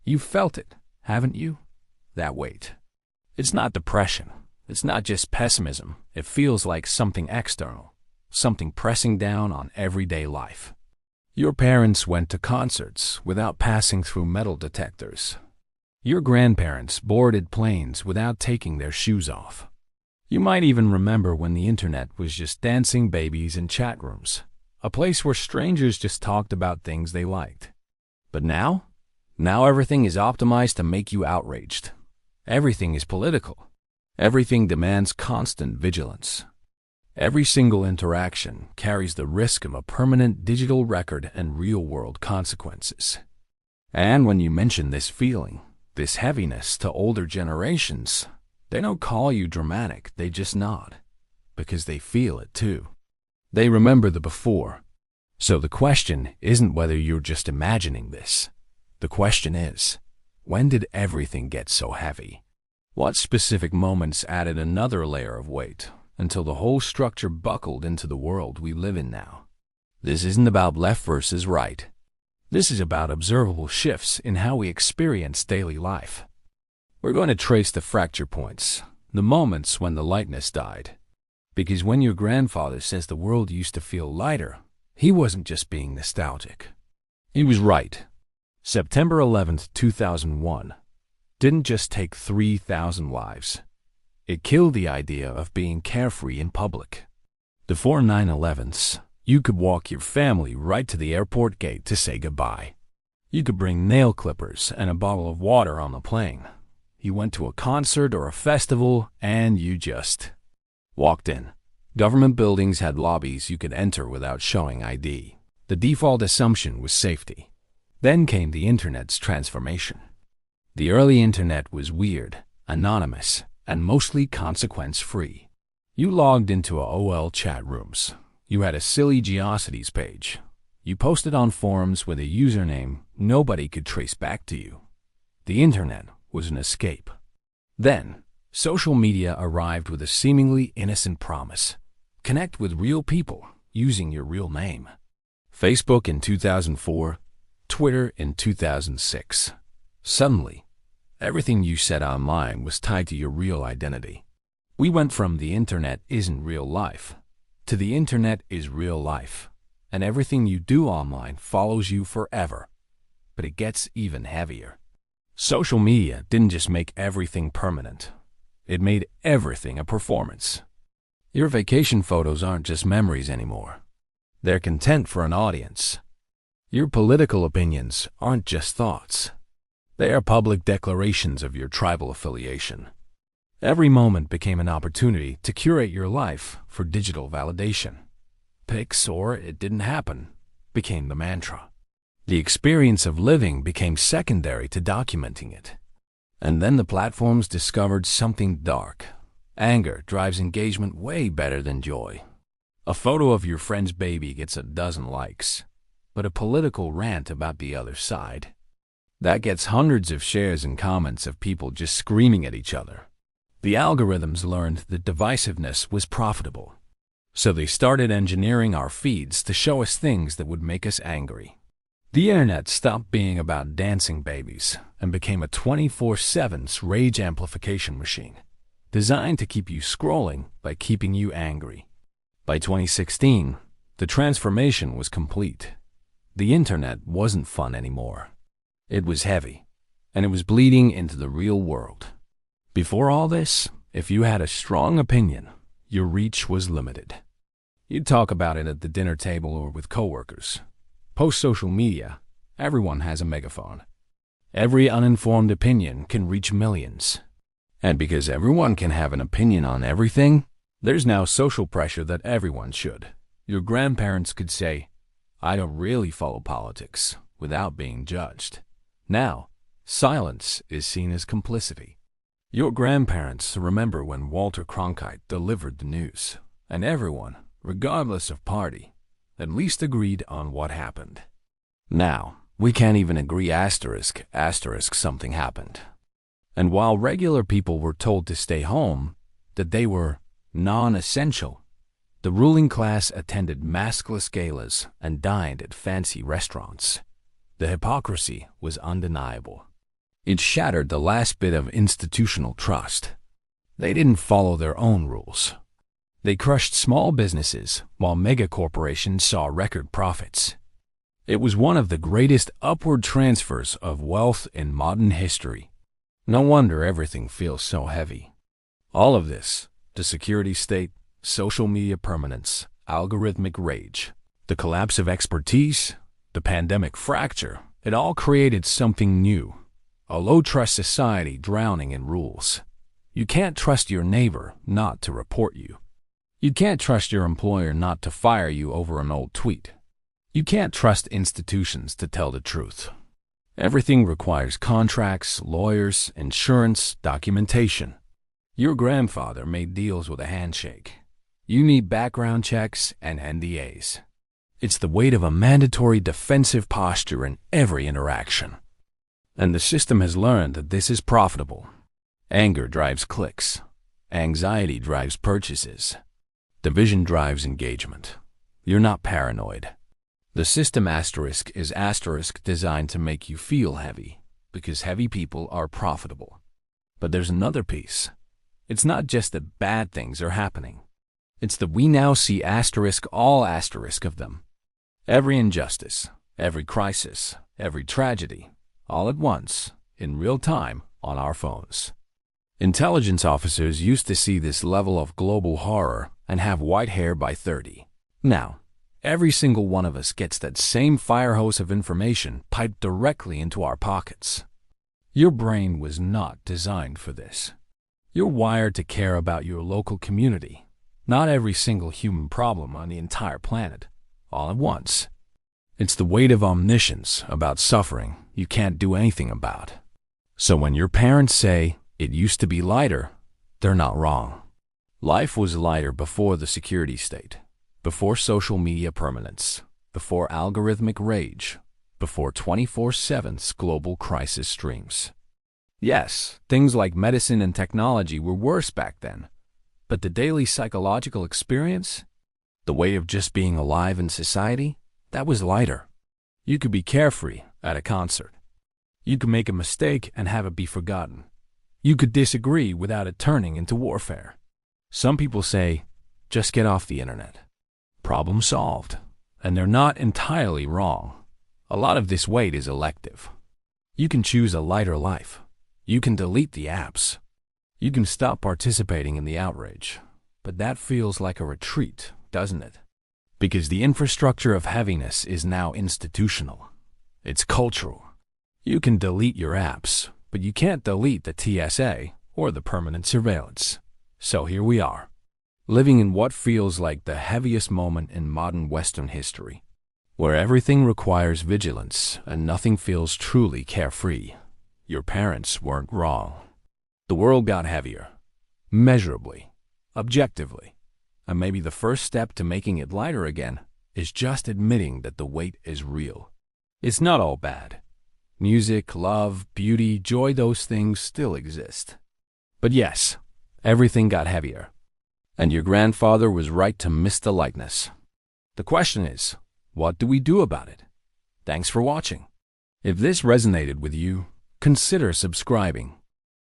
You felt it, haven't you? That weight. It's not depression. It's not just pessimism. It feels like something external, something pressing down on everyday life. Your parents went to concerts without passing through metal detectors. Your grandparents boarded planes without taking their shoes off. You might even remember when the internet was just dancing babies in chat rooms, a place where strangers just talked about things they liked. But now everything is optimized to make you outraged. Everything is political. Everything demands constant vigilance. Every single interaction carries the risk of a permanent digital record and real-world consequences. And when you mention this feeling, this heaviness to older generations, they don't call you dramatic, they just nod, because they feel it too. They remember the before. So the question isn't whether you're just imagining this. The question is, when did everything get so heavy? What specific moments added another layer of weight until the whole structure buckled into the world we live in now? This isn't about left versus right. This is about observable shifts in how we experience daily life. We're going to trace the fracture points, the moments when the lightness died. Because when your grandfather says the world used to feel lighter, he wasn't just being nostalgic. He was right. September 11th, 2001 didn't just take 3,000 lives. It killed the idea of being carefree in public. Before 9/11s, you could walk your family right to the airport gate to say goodbye. You could bring nail clippers and a bottle of water on the plane. You went to a concert or a festival and you just walked in. Government buildings had lobbies you could enter without showing ID. The default assumption was safety. Then came the internet's transformation. The early internet was weird, anonymous, and mostly consequence-free. You logged into AOL chat rooms. You had a silly Geocities page. You posted on forums with a username nobody could trace back to you. The internet was an escape. Then, social media arrived with a seemingly innocent promise. Connect with real people using your real name. Facebook in 2004, Twitter in 2006. Suddenly, everything you said online was tied to your real identity. We went from the internet isn't real life to the internet is real life, and everything you do online follows you forever. But it gets even heavier. Social media didn't just make everything permanent. It made everything a performance. Your vacation photos aren't just memories anymore. They're content for an audience. Your political opinions aren't just thoughts. They are public declarations of your tribal affiliation. Every moment became an opportunity to curate your life for digital validation. Pics or "it didn't happen" became the mantra. The experience of living became secondary to documenting it. And then the platforms discovered something dark. Anger drives engagement way better than joy. A photo of your friend's baby gets a dozen likes, but a political rant about the other side, that gets hundreds of shares and comments of people just screaming at each other. The algorithms learned that divisiveness was profitable, so they started engineering our feeds to show us things that would make us angry. The internet stopped being about dancing babies and became a 24/7 rage amplification machine, designed to keep you scrolling by keeping you angry. By 2016, the transformation was complete. The internet wasn't fun anymore. It was heavy, and it was bleeding into the real world. Before all this, if you had a strong opinion, your reach was limited. You'd talk about it at the dinner table or with coworkers. Post-social media, everyone has a megaphone. Every uninformed opinion can reach millions. And because everyone can have an opinion on everything, there's now social pressure that everyone should. Your grandparents could say, "I don't really follow politics," without being judged. Now, silence is seen as complicity. Your grandparents remember when Walter Cronkite delivered the news, and everyone, regardless of party, at least agreed on what happened. Now, we can't even agree asterisk something happened. And while regular people were told to stay home, that they were non-essential, the ruling class attended maskless galas and dined at fancy restaurants. The hypocrisy was undeniable. It shattered the last bit of institutional trust. They didn't follow their own rules. They crushed small businesses while megacorporations saw record profits. It was one of the greatest upward transfers of wealth in modern history. No wonder everything feels so heavy. All of this, the security state, social media permanence, algorithmic rage, the collapse of expertise, the pandemic fracture, it all created something new. A low-trust society drowning in rules. You can't trust your neighbor not to report you. You can't trust your employer not to fire you over an old tweet. You can't trust institutions to tell the truth. Everything requires contracts, lawyers, insurance, documentation. Your grandfather made deals with a handshake. You need background checks and NDAs. It's the weight of a mandatory defensive posture in every interaction. And the system has learned that this is profitable. Anger drives clicks. Anxiety drives purchases. Division drives engagement. You're not paranoid. The system asterisk is asterisk designed to make you feel heavy, because heavy people are profitable. But there's another piece. It's not just that bad things are happening. It's that we now see asterisk all asterisk of them. Every injustice, every crisis, every tragedy, all at once, in real time, on our phones. Intelligence officers used to see this level of global horror and have white hair by 30. Now, every single one of us gets that same fire hose of information piped directly into our pockets. Your brain was not designed for this. You're wired to care about your local community, not every single human problem on the entire planet, all at once. It's the weight of omniscience about suffering you can't do anything about. So when your parents say, "It used to be lighter," they're not wrong. Life was lighter before the security state, before social media permanence, before algorithmic rage, before 24/7 global crisis streams. Yes, things like medicine and technology were worse back then, but the daily psychological experience, the way of just being alive in society, that was lighter. You could be carefree at a concert. You could make a mistake and have it be forgotten. You could disagree without it turning into warfare. Some people say, just get off the internet. Problem solved. And they're not entirely wrong. A lot of this weight is elective. You can choose a lighter life. You can delete the apps. You can stop participating in the outrage. But that feels like a retreat, doesn't it? Because the infrastructure of heaviness is now institutional. It's cultural. You can delete your apps, but you can't delete the TSA or the permanent surveillance. So here we are, living in what feels like the heaviest moment in modern Western history, where everything requires vigilance and nothing feels truly carefree. Your parents weren't wrong. The world got heavier, measurably, objectively, and maybe the first step to making it lighter again is just admitting that the weight is real. It's not all bad. Music, love, beauty, joy, those things still exist. But yes, everything got heavier. And your grandfather was right to miss the lightness. The question is, what do we do about it? Thanks for watching. If this resonated with you, consider subscribing